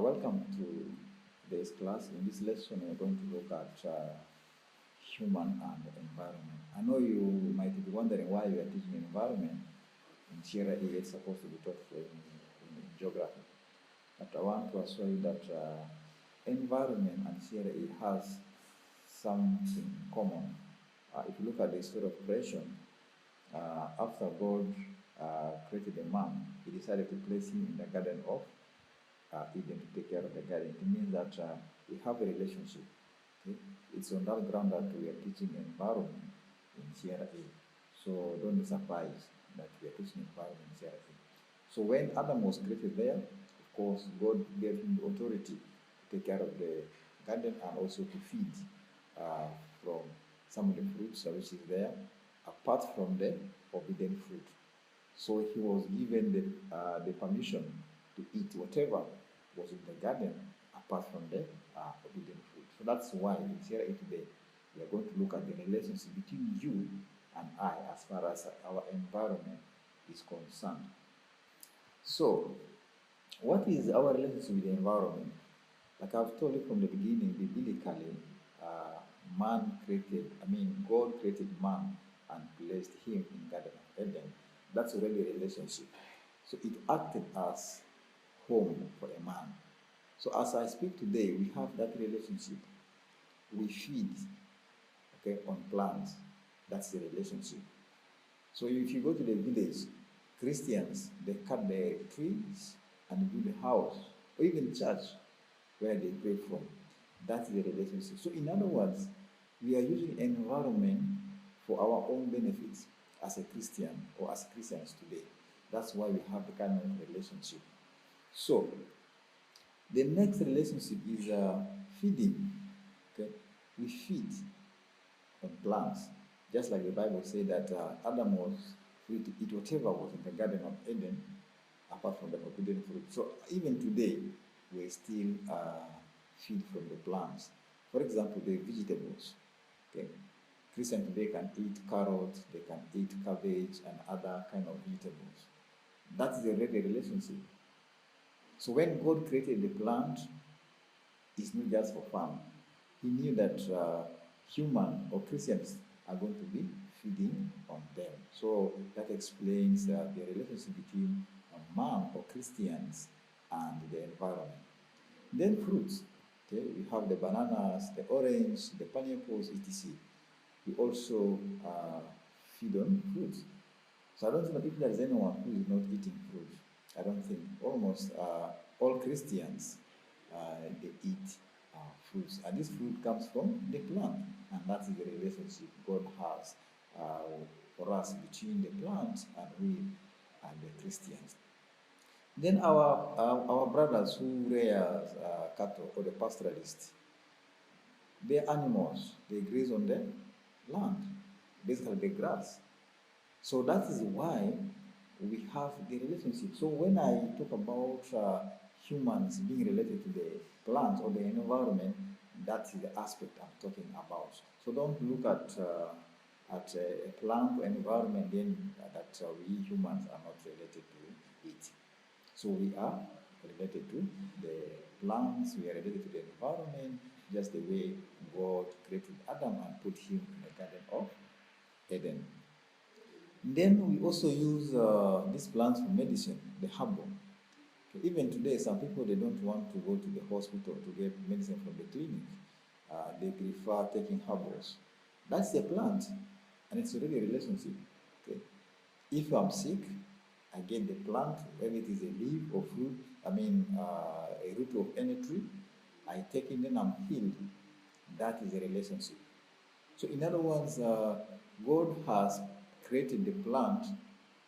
Welcome to today's class. In this lesson, we're going to look at human and environment. I know you might be wondering why we are teaching environment in Sierra A. It's supposed to be taught in geography. But I want to assure you that environment and Sierra A has something common. If you look at the story of creation, after God created a man, he decided to place him in the Garden of Eden to take care of the garden. It means that we have a relationship. Okay? It's on that ground that we are teaching environment in Sierra A. So don't be surprised that we are teaching environment in Sierra A. So when Adam was created there, of course, God gave him the authority to take care of the garden and also to feed from some of the fruits which is there, apart from the forbidden fruit. So he was given the permission to eat whatever was in the garden apart from the forbidden fruit. So that's why in Sierra A today we are going to look at the relationship between you and I as far as our environment is concerned. So, what is our relationship with the environment? Like I've told you from the beginning, biblically, God created man and placed him in Garden of Eden. That's already a relationship. So it acted as home for a man. So as I speak today, we have that relationship. We feed, okay, on plants. That's the relationship. So if you go to the village, Christians, they cut the trees and build a house, or even church where they pray from. That's the relationship. So in other words, we are using environment for our own benefits as a Christian or as Christians today. That's why we have the kind of relationship. So the next relationship is feeding. Okay, we feed on plants, just like the Bible said that Adam was free to eat whatever was in the Garden of Eden, apart from the forbidden fruit. So even today, we still feed from the plants. For example, the vegetables. Okay, Christians today can eat carrots, they can eat cabbage and other kind of vegetables. That is already a relationship. So when God created the plant, it's not just for fun. He knew that human or Christians are going to be feeding on them. So that explains the relationship between man or Christians and the environment. Then fruits. Okay, we have the bananas, the orange, the pineapples, etc. We also feed on fruits. So I don't know if there is anyone who is not eating fruit. I don't think. Almost all Christians, they eat fruits. And this fruit comes from the plant. And that is the relationship God has for us between the plant and we and the Christians. Then our brothers who rear cattle or the pastoralists, they're animals. They graze on the land, basically the grass. So that is why we have the relationship. So when I talk about humans being related to the plant or the environment, that is the aspect I'm talking about. So don't look at a plant or environment then that we humans are not related to it. So we are related to the plants, we are related to the environment, just the way God created Adam and put him in the Garden of Eden. Then we also use these plants for medicine, the herbal. Okay, even today, some people, they don't want to go to the hospital to get medicine from the clinic. They prefer taking herbals. That's a plant, and it's already a relationship. Okay? If I'm sick, I get the plant, whether it is a leaf or fruit, a root of any tree, I take it, then I'm healed. That is a relationship. So in other words, God has created the plant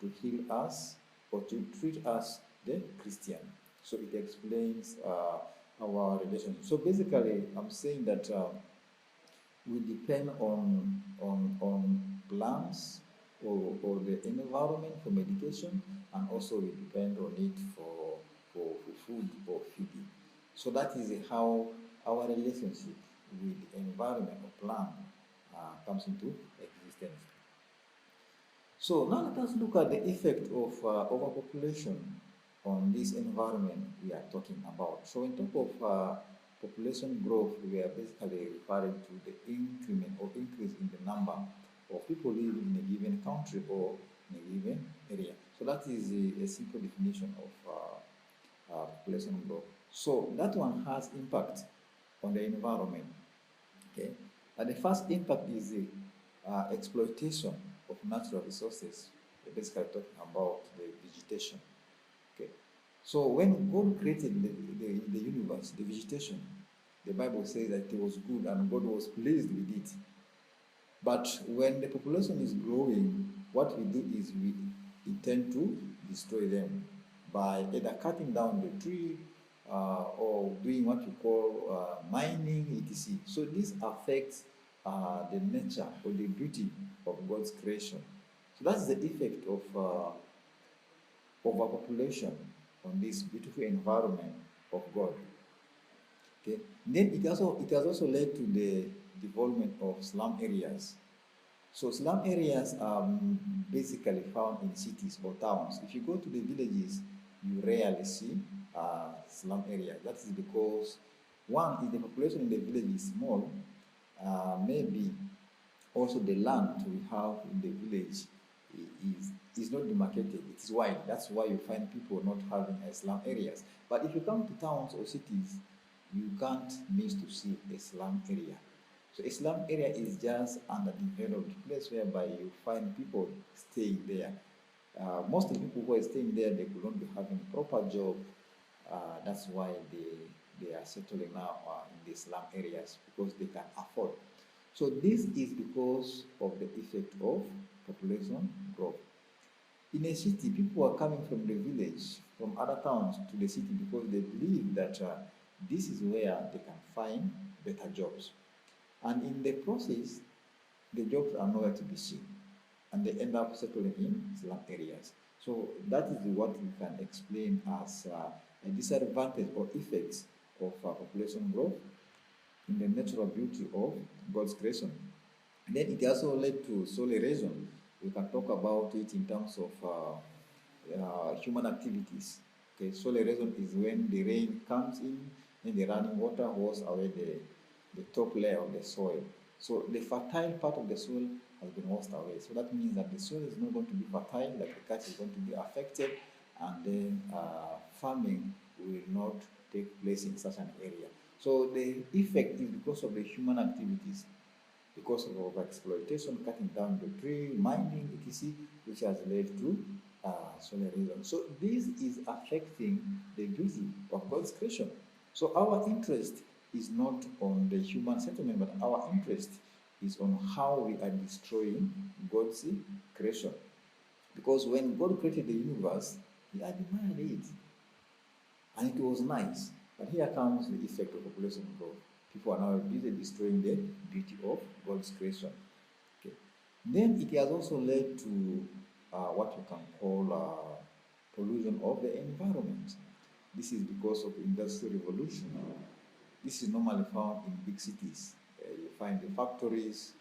to heal us or to treat us, the Christian. So it explains our relationship. So basically, I'm saying that we depend on plants or the environment for medication, and also we depend on it for food or feeding. So that is how our relationship with the environment or plant comes into existence. So now let us look at the effect of overpopulation on this environment we are talking about. So in terms of population growth, we are basically referring to the increment or increase in the number of people living in a given country or in a given area. So that is a simple definition of population growth. So that one has impact on the environment. Okay, and the first impact is the exploitation of natural resources. We're basically talking about the vegetation. Okay, so when God created the universe, the vegetation, the Bible says that it was good and God was pleased with it. But when the population is growing, what we do is we intend to destroy them by either cutting down the tree or doing what we call mining, etc. So this affects the nature or the beauty of God's creation. So that's the effect of overpopulation on this beautiful environment of God. Okay. Then it has also led to the development of slum areas. So slum areas are basically found in cities or towns. If you go to the villages, you rarely see slum areas. That is because one is the population in the village is small. Maybe also the land we have in the village is not demarcated. It is wide. That's why you find people not having slum areas. But if you come to towns or cities, you can't miss to see a slum area. So a slum area is just an underdeveloped place whereby you find people staying there. Most of the people who are staying there, they could not be having a proper job. That's why they are settling now in the slum areas because they can afford. So this is because of the effect of population growth. In a city, people are coming from the village, from other towns to the city because they believe that this is where they can find better jobs. And in the process, the jobs are nowhere to be seen. And they end up settling in slum areas. So that is what we can explain as a disadvantage or effects of population growth in the natural beauty of God's creation. And then it also led to soil erosion. We can talk about it in terms of human activities. Okay, soil erosion is when the rain comes in and the running water washes away the top layer of the soil. So the fertile part of the soil has been washed away. So that means that the soil is not going to be fertile, that the catch is going to be affected, and then farming will not take place in such an area. So the effect is because of the human activities, because of overexploitation, cutting down the tree, mining, etc., which has led to soil erosion. So this is affecting the beauty of God's creation. So our interest is not on the human settlement, but our interest is on how we are destroying God's creation. Because when God created the universe, He admired it. And it was nice. But here comes the effect of population growth. People are now busy destroying the beauty of God's creation. Okay. Then it has also led to what we can call pollution of the environment. This is because of the Industrial Revolution. This is normally found in big cities. You find the factories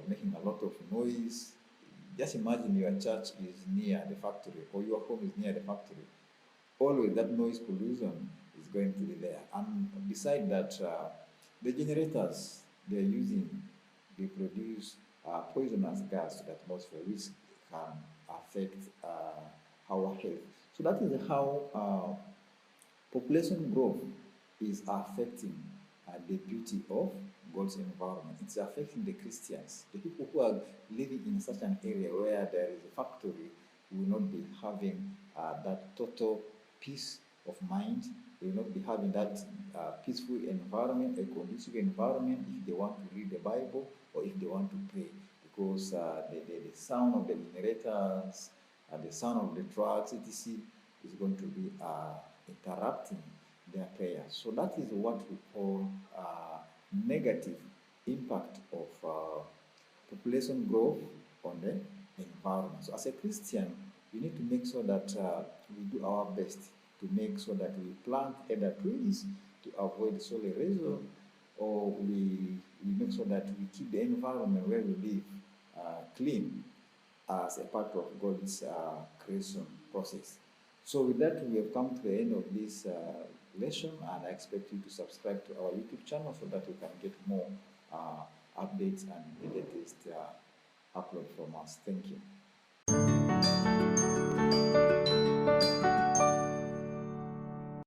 making a lot of noise. Just imagine your church is near the factory or your home is near the factory. Always that noise pollution is going to be there. And beside that, the generators they're using, they produce poisonous gas to the atmosphere, which can affect our health. So that is how population growth is affecting the beauty of God's environment. It's affecting the Christians. The people who are living in such an area where there is a factory will not be having that total peace of mind. They will not be having that peaceful environment, a conducive environment if they want to read the Bible or if they want to pray. Because the sound of the generators, the sound of the trucks, etc., is going to be interrupting their prayers. So that is what we call negative impact of population growth on the environment. So as a Christian, we need to make sure that we do our best to make sure that we plant either trees to avoid soil erosion, or we make sure that we keep the environment where we live clean as a part of God's creation process. So with that, we have come to the end of this lesson, and I expect you to subscribe to our YouTube channel so that you can get more updates and the latest upload from us. Thank you.